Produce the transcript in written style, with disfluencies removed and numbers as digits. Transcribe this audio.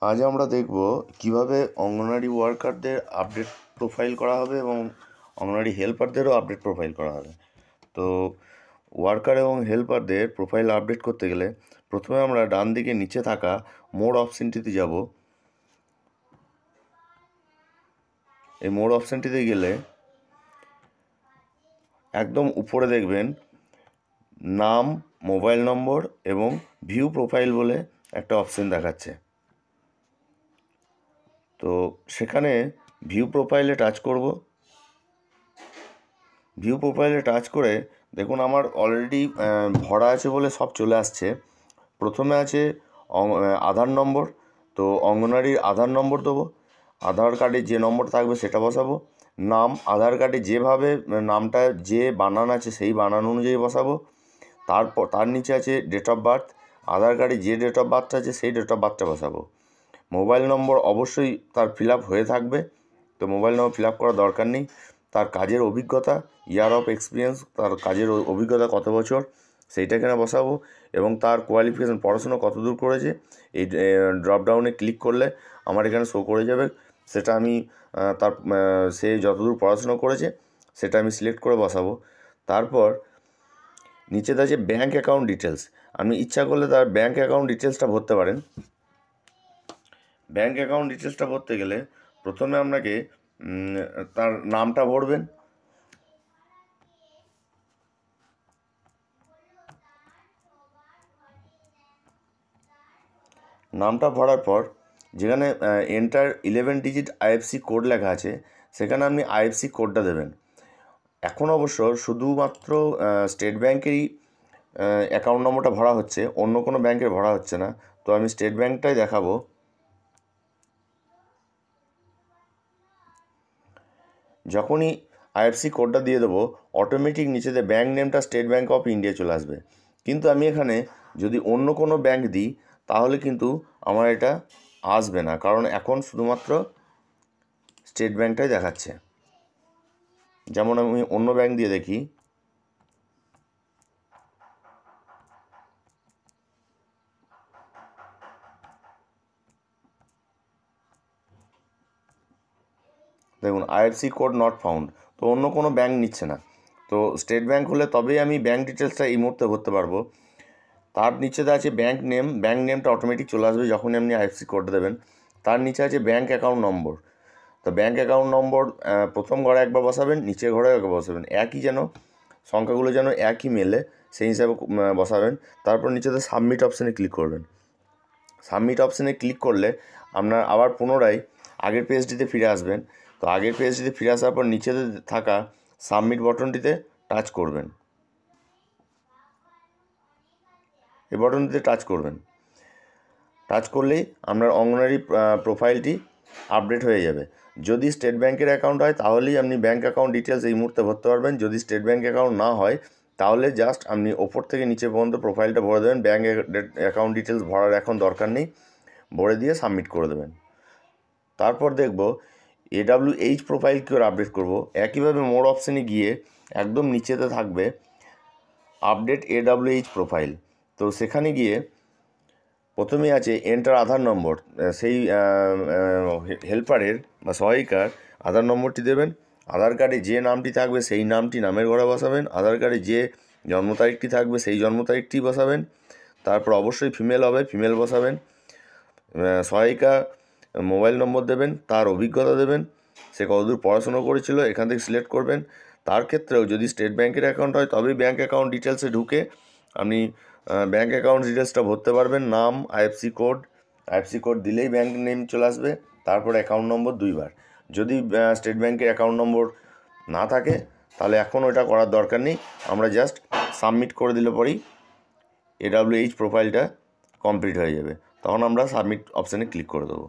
আজ আমরা দেখব কিভাবে অঙ্গনওয়াড়ি ওয়ার্কারদের আপডেট প্রোফাইল করা হবে এবং অঙ্গনওয়াড়ি হেল্পারদেরও আপডেট প্রোফাইল করা হবে। তো ওয়ার্কার এবং হেল্পারদের প্রোফাইল আপডেট করতে গেলে প্রথমে আমরা ডান দিকে নিচে থাকা মোড অপশানটিতে যাব। এই মোড অপশানটিতে গেলে একদম উপরে দেখবেন নাম, মোবাইল নম্বর এবং ভিউ প্রোফাইল বলে একটা অপশান দেখাচ্ছে। তো সেখানে ভিউ প্রোফাইলে টাচ করব। ভিউ প্রোফাইলে টাচ করে দেখুন আমার অলরেডি ভরা আছে বলে সব চলে আসছে। প্রথমে আছে আধার নম্বর, তো অঙ্গনওয়াড়ির আধার নম্বর দেবো। আধার কার্ডে যে নম্বর থাকবে সেটা বসাবো। নাম আধার কার্ডে যেভাবে নামটা যে বানান আছে সেই বানান অনুযায়ী বসাবো। তারপর তার নিচে আছে ডেট অফ বার্থ, আধার কার্ডে যে ডেট অফ বার্থটা আছে সেই ডেট অফ বার্থটা বসাবো। মোবাইল নম্বর অবশ্যই তার ফিল আপ হয়ে থাকবে, তো মোবাইল নম্বর ফিল আপ করার দরকার নেই। তার কাজের অভিজ্ঞতা, ইয়ার অফ এক্সপিরিয়েন্স, তার কাজের অভিজ্ঞতা কত বছর সেইটা এখানে বসাবো এবং তার কোয়ালিফিকেশান পড়াশুনো কত দূর করেছে এই ড্রপডাউনে ক্লিক করলে আমার এখানে শো করে যাবে। সেটা আমি তার সে যতদূর পড়াশুনো করেছে সেটা আমি সিলেক্ট করে বসাবো। তারপর নিচেতে আছে ব্যাঙ্ক অ্যাকাউন্ট ডিটেলস। আপনি ইচ্ছা করলে তার ব্যাঙ্ক অ্যাকাউন্ট ডিটেলসটা ভরতে পারেন। ব্যাঙ্ক অ্যাকাউন্ট ডিটেলসটা ভরতে গেলে প্রথমে আপনাকে তার নামটা ভরবেন। নামটা ভরার পর যেখানে এন্টার 11 ডিজিট আইএফসি কোড লেখা আছে সেখানে আপনি আইএফসি কোডটা দেবেন। এখন অবশ্য শুধুমাত্র স্টেট ব্যাঙ্কেরই অ্যাকাউন্ট নম্বরটা ভরা হচ্ছে, অন্য কোনো ব্যাঙ্কের ভরা হচ্ছে না। তো আমি স্টেট ব্যাঙ্কটাই দেখাবো। যখনই আইএফসি কোডটা দিয়ে দেবো অটোমেটিক নিচেতে ব্যাঙ্ক নেমটা স্টেট ব্যাঙ্ক অফ ইন্ডিয়া চলে আসবে। কিন্তু আমি এখানে যদি অন্য কোনো ব্যাঙ্ক দিই তাহলে কিন্তু আমার এটা আসবে না, কারণ এখন শুধুমাত্র স্টেট ব্যাঙ্কটাই দেখাচ্ছে। যেমন আমি অন্য ব্যাঙ্ক দিয়ে দেখি, দেখুন আইএফসি কোড নট ফাউন্ড, তো অন্য কোনো ব্যাঙ্ক নিচ্ছে না। তো স্টেট ব্যাঙ্ক হলে তবেই আমি ব্যাঙ্ক ডিটেলসটা এই মুহূর্তে ভরতে পারবো। তার নিচেতে আছে ব্যাঙ্ক নেম, ব্যাঙ্ক নেমটা অটোমেটিক চলে আসবে যখনই আপনি আইএফসি কোডটা দেবেন। তার নিচে আছে ব্যাঙ্ক অ্যাকাউন্ট নম্বর। তো ব্যাঙ্ক অ্যাকাউন্ট নম্বর প্রথম ঘরে একবার বসাবেন, নিচের ঘরে একবার বসাবেন, একই যেন সংখ্যাগুলো যেন একই মেলে সেই হিসাবে বসাবেন। তারপর নিচেতে সাবমিট অপশানে ক্লিক করবেন। সাবমিট অপশানে ক্লিক করলে আপনার আবার পুনরায় আগের পেজটিতে ফিরে আসবেন। তো আগের পেজটিতে ফিরে আসার পর নিচেতে থাকা সাবমিট বটনটিতে টাচ করবেন। এই বটনটিতে টাচ করবেন। টাচ করলেই আপনার অঙ্গনওয়াড়ি প্রোফাইলটি আপডেট হয়ে যাবে। যদি স্টেট ব্যাঙ্কের অ্যাকাউন্ট হয় তাহলেই আপনি ব্যাঙ্ক অ্যাকাউন্ট ডিটেলস এই মুহূর্তে ভরতে পারবেন। যদি স্টেট ব্যাঙ্ক অ্যাকাউন্ট না হয় তাহলে জাস্ট আপনি ওপর থেকে নিচে পর্যন্ত প্রোফাইলটা ভরে দেবেন। ব্যাঙ্ক অ্যাকাউন্ট ডিটেলস ভরার এখন দরকার নেই, ভরে দিয়ে সাবমিট করে দেবেন। তারপর দেখব AWH প্রোফাইল কী করে আপডেট করব। একইভাবে মোর অপশানে গিয়ে একদম নিচেতে থাকবে আপডেট AWH প্রোফাইল। তো সেখানে গিয়ে প্রথমেই আছে এন্টার আধার নম্বর, সেই হেল্পারের বা সহায়িকার আধার নম্বরটি দেবেন। আধার কার্ডে যে নামটি থাকবে সেই নামটি নামের ঘরে বসাবেন। আধার কার্ডে যে জন্ম তারিখটি থাকবে সেই জন্ম তারিখটি বসাবেন। তারপর অবশ্যই ফিমেল হবে, ফিমেল বসাবেন। সহায়িকা মোবাইল নম্বর দেবেন, তার অভিজ্ঞতা দেবেন, সে কতদূর পড়াশুনো করেছিল এখান থেকে সিলেক্ট করবেন। তার ক্ষেত্রেও যদি স্টেট ব্যাঙ্কের অ্যাকাউন্ট হয় তবেই ব্যাঙ্ক অ্যাকাউন্ট ডিটেলসে ঢুকে আপনি ব্যাঙ্ক অ্যাকাউন্ট ডিটেলসটা ভরতে পারবেন। নাম, আইএফসি কোড দিলেই ব্যাঙ্ক নেম চলে আসবে, তারপর অ্যাকাউন্ট নম্বর 2 বার। যদি স্টেট ব্যাঙ্কের অ্যাকাউন্ট নম্বর না থাকে তাহলে এখন ওটা করার দরকার নেই, আমরা জাস্ট সাবমিট করে দিলে পরেই AWH প্রোফাইলটা কমপ্লিট হয়ে যাবে। তখন আমরা সাবমিট অপশানে ক্লিক করে দেবো।